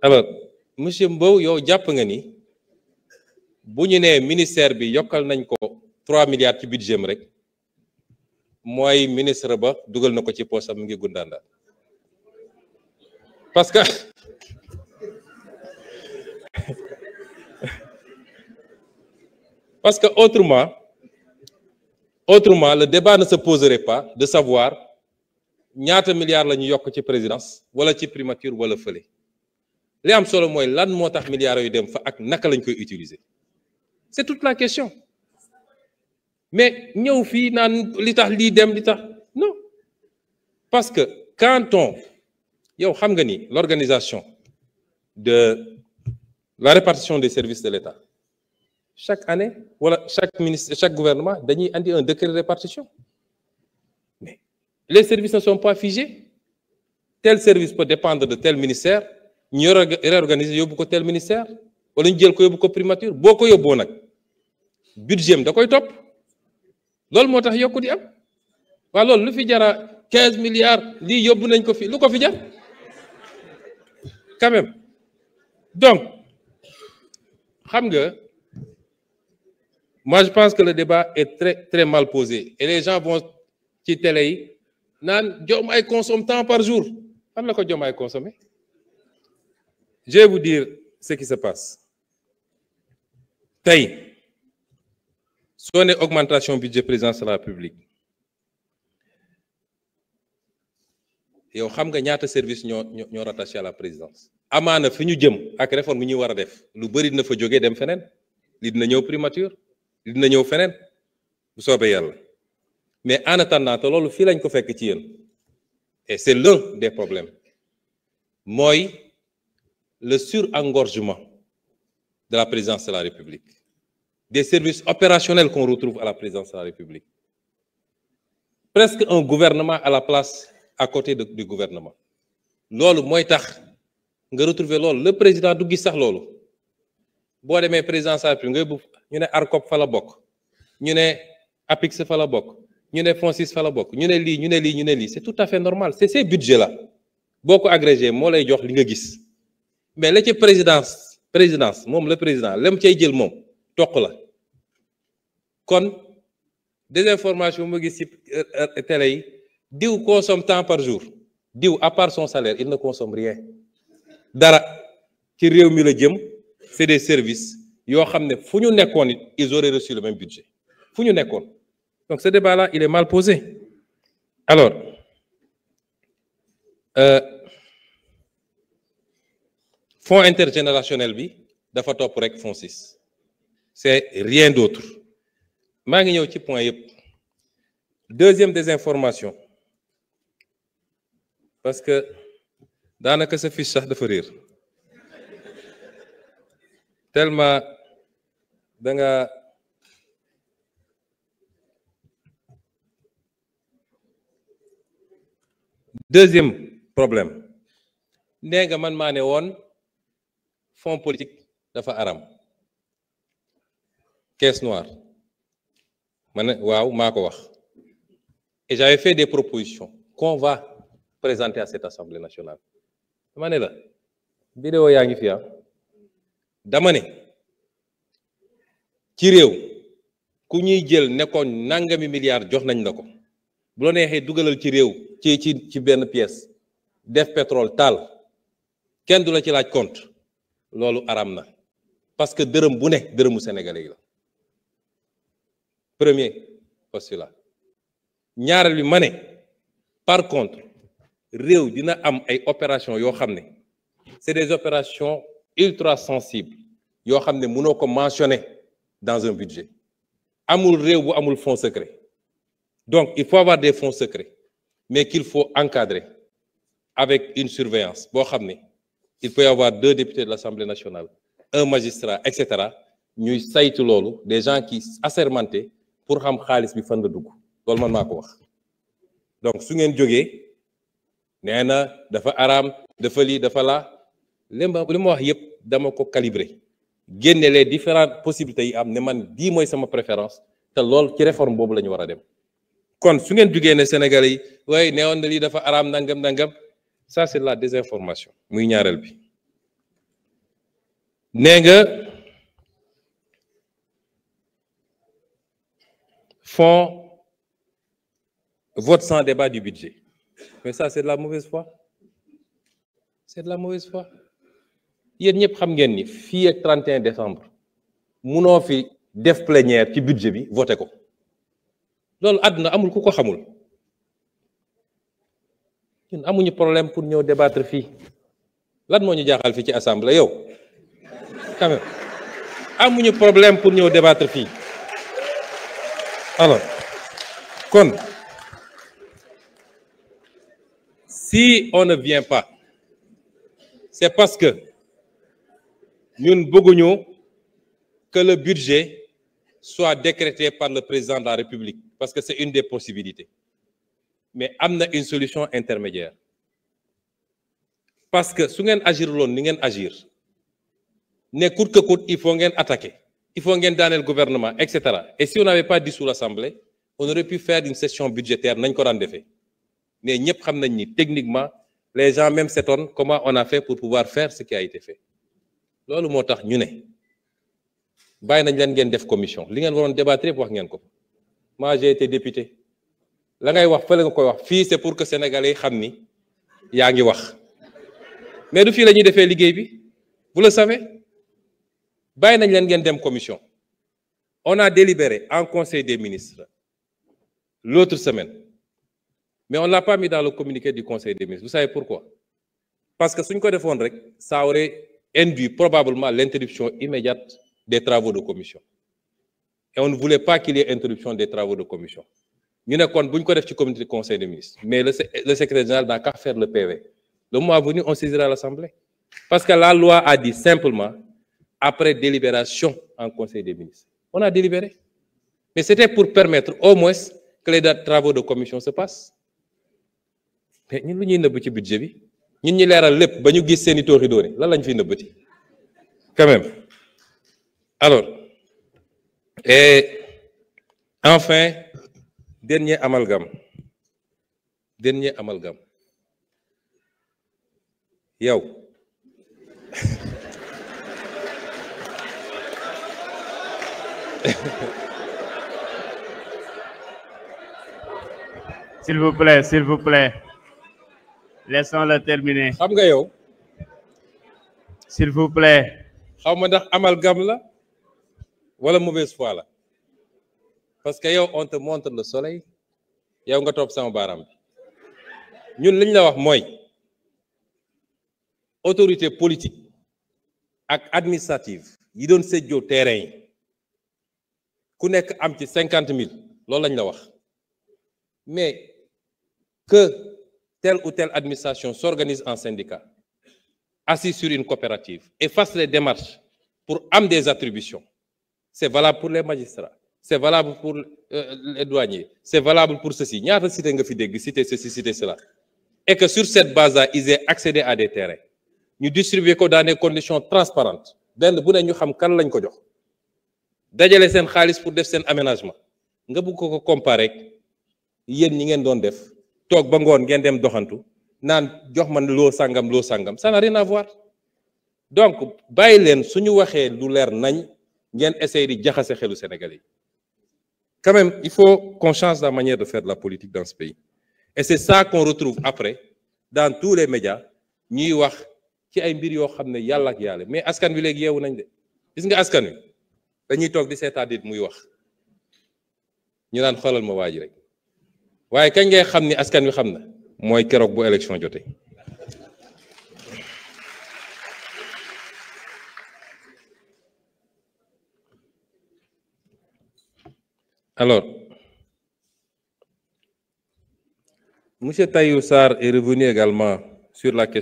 alors monsieur Mbow yow jàpp nga ni bu ñu nee ministère bi yokkal nañ ko 3 milliards ci budget am rek mooy ministre ba dugal na ko ci poosam mu ngi gundaanda parce que parce que autrement le débat ne se poserait pas de savoir ñaata milliards la ñu yokk ci présidence wala ci primature wala fële li am solo mooy lan moo tax milliards yu dem fa ak naka lañ koy utiliser c'est toute la question mais ñëw fii naan li tax lii dem li tax non parce que quand on yow xam nga ni l'organisation de la répartition des services de l'État chaque année wala chaque ministre chaque gouvernement dañuy andi un décret de répartition mais les services ne sont pas figés tel service peut dépendre de tel ministère ñu réorganiser yóbbu ko tel ministère wala ñu jël ko yóbbu ko primature boo ko yóbboo nag budget da koy topp loolu moo tax yokku di am waaw loolu lu fi jara 15 milliards lii yóbbu nañ ko fi lu ko fi jar quand même donc xam nga moi je pense que le débat est très très mal posé et les gens vont ci télé yi naan Diomaye consomme tant par jour fan la ko Diomaye consommer je vais vous dire ce qui se passe tey soo ne augmentation budget présidence de la République yow xam nga ñaata service ñoo rattaché à la présidence amaana fi ñu jëm ak réforme yi ñuy war a def lu bëri dina fa jógee dem feneen li dina ñëw primature li dina ñëw feneen bu soobee yàlla mais en attendant te loolu fii lañ ko fekk ci yéen et c'est l'un des problèmes mooy le surengorgement de la présidence de la République des services opérationnels qu'on retrouve à la présidence de la République presque un gouvernement à la place à côté du gouvernement loolu mooy tax nga retrouver loolu le président du gis sax loolu boo demee présidence de la République nga bu ñu ne ARCOP fa la bokk ñu ne APIX fa la bokk ñu ne FONSIS fa la bokk ñu ne lii ñu ne lii ñu ne lii c'est tout à fait normal c'est ces budgets là boo ko agrégé moo lay jox li nga gis mais la ci présidence moom le président lam cay jël moom toq la kon désinformation ma gis ci télé yi diw consomme tant par jour diw à part son salaire il ne consomme rien dara ci réew mi la jëm c'est des services yoo xam ne fu ñu nekkoon it ils auraient reçu le même budget fu ñu nekkoon donc ce débat là il est mal posé alors fonds intergénérationnel bi dafa topp rek FONSIS c'est rien d'autre maa ngi ñëw ci point yëpp deuxième désinformation parce que daanaka sa fiche sax dafa réer tellement da nga deuxième problème nee nga man maa ne woon fonds politique dafa aram caisse noire ma ne waaw maa ko wax et j'avais fait des propositions qu'on va présenter à cette assemblée nationale dama ne la vidéo yaa ngi fi dama ne ci réew ku ñuy jël nekkoon nangami milliards jox nañ la ko bu la neexee dugalal ci réew ci benn pièce def pétrole taal kenn du la ci laaj compte loolu aram na parce que dërëm bu ne dërëmu sénégalais yi la premier postulat ñaareel bi ma ne par contre réew dina am ay opérations yoo xam ne c'est des opérations ultra sensibles yoo xam ne mënoo ko mentionner dans un budget amul réew bu amul fonds secret donc il faut avoir des fonds secrets mais qu'il faut encadrer avec une surveillance boo xam ne il peut y avoir 2 députés de l'Assemblée nationale un magistrat etc ñuy saytu loolu des gens qui assermentés pour xam xaalis bi fan la dugg loolu man maa ko wax donc su ngeen jógee nee na dafa araam dafa lii dafa laa li ma wax yépp dama ko calibrer génne les différentes possibilités yi am ne man bii mooy sama préférence te lool ci réforme boobu la ñu war a dem kon su ngeen jógee ne Sénégalais yi waaye neewoon na lii dafa araam nangam ça c'est de la désinformation muy ñaareel bi nee nga font vote sans débat du budget, mais ça c'est de la mauvaise foi, c'est de la mauvaise foi. yéen ñëpp xam ngeen ni fii ak 31 décembre munoo fi def plénière ci budget bi voté ko loolu àdduna amul ku ko xamul. ñun amuñu problème pour ñëw débattre fii lan moo ñu jaaxal fii ci assemblée yow quand même amuñu problème pour ñëw débattre fii. alors kon si on ne vient pas c'est parce que ñun bëgguñu que le budget soit décrété par le président de la République parce que c'est une des possibilités. Mais am na une solution intermédiaire parce que su ngeen agir loon ni ngeen agir ne coûte que coûte il faut ngeen attaquer il faut ngeen daaneel gouvernement etc. Et si on n'avait pas dissous l'Assemblée on aurait pu faire une session budgétaire nañ ko daan defee mais ñëpp xam nañ ni techniquement les gens même s'étonnent comment on a fait pour pouvoir faire ce qui a été fait. loolu moo tax ñu ne bàyyi nañ leen ngeen def commission li ngeen waroon débattre yëpp wax ngeen ko. moi j'ai été député. la ngay wax fële nga koy wax fii c'est pour que sénégalais yi xam ni yaa ngi wax mais du fii la ñuy defee liggéey bi vous le savez bàyyi nañ leen ngeen dem commission. on a délibéré en conseil des ministres l'autre semaine mais on l'a pas mis dans le communiqué du conseil des ministres vous savez pourquoi? parce que suñ ko defoon rek ça aurait induit probablement l'interruption immédiate des travaux de commission et on ne voulait pas qu'il y ait interruption des travaux de commission. ñu ne kon bu ñu ko def ci comité du conseil des ministres mais le secrétaire général n'a qu'à faire le PV le mois venu on saisira l'Assemblée parce que la loi a dit simplement après délibération en conseil des ministres on a délibéré mais c'était pour permettre au moins que les travaux de commission se passent mais ñun lu ñuy nëbb ci budget bi ñun ñi leeral lépp ba ñu gis seeni tooxi doone lan lañ fiy nëbbati quand même. alors et enfin dernier amalgame yow s'il vous plaît laissons-le terminer. xam nga yow s'il vous plaît. xaw ma ndax amalgame la wala mauvaise foi la parce que yow on te montre le soleil yow nga topp sama baaraam bi ñun liñ la wax mooy autorité politique ak administrative yi doon séddoo terrain yi ku nekk am ci 50 000 loolu lañ la wax mais que telle ou telle administration s'organise en syndicat assis sur une coopérative et fasse les démarches pour am des attributions c'est valable pour les magistrats c'est valable pour les douaniers c'est valable pour ceci ñaata cité nga fi dégg cité ceci cité cela et que sur cette base-là ils aient accédé à des terrains ñu distribuer ko dans des conditions transparentes benn bu ne ñu xam kan lañ ko jox dajale seen xaalis pour def seen aménagement nga bëgg ko comparer yéen ñi ngeen doon def toog ba ngoon ngeen dem doxantu naan jox man loo sangam ça n'a rien à voir donc bàyyi leen suñu waxee lu leer nañ ngeen essayer di jaxase xelu Sénégalais yi quand même il faut qu'on change la manière de faire de la politique dans ce pays et c'est ça qu'on retrouve après dans tous les médias ñuy wax ci ay mbir yoo xam ne yàlla ak yàlla mais askan wi léegi yeewu nañ de gis nga askan wi dañuy toog di seetaan nit muy wax ñu naan xoolal ma waa ji rek waaye kañ ngay xam ni askan wi xam na mooy keroog bu élection jotee. Alors, M. Tahirou Sarr est revenu également sur la question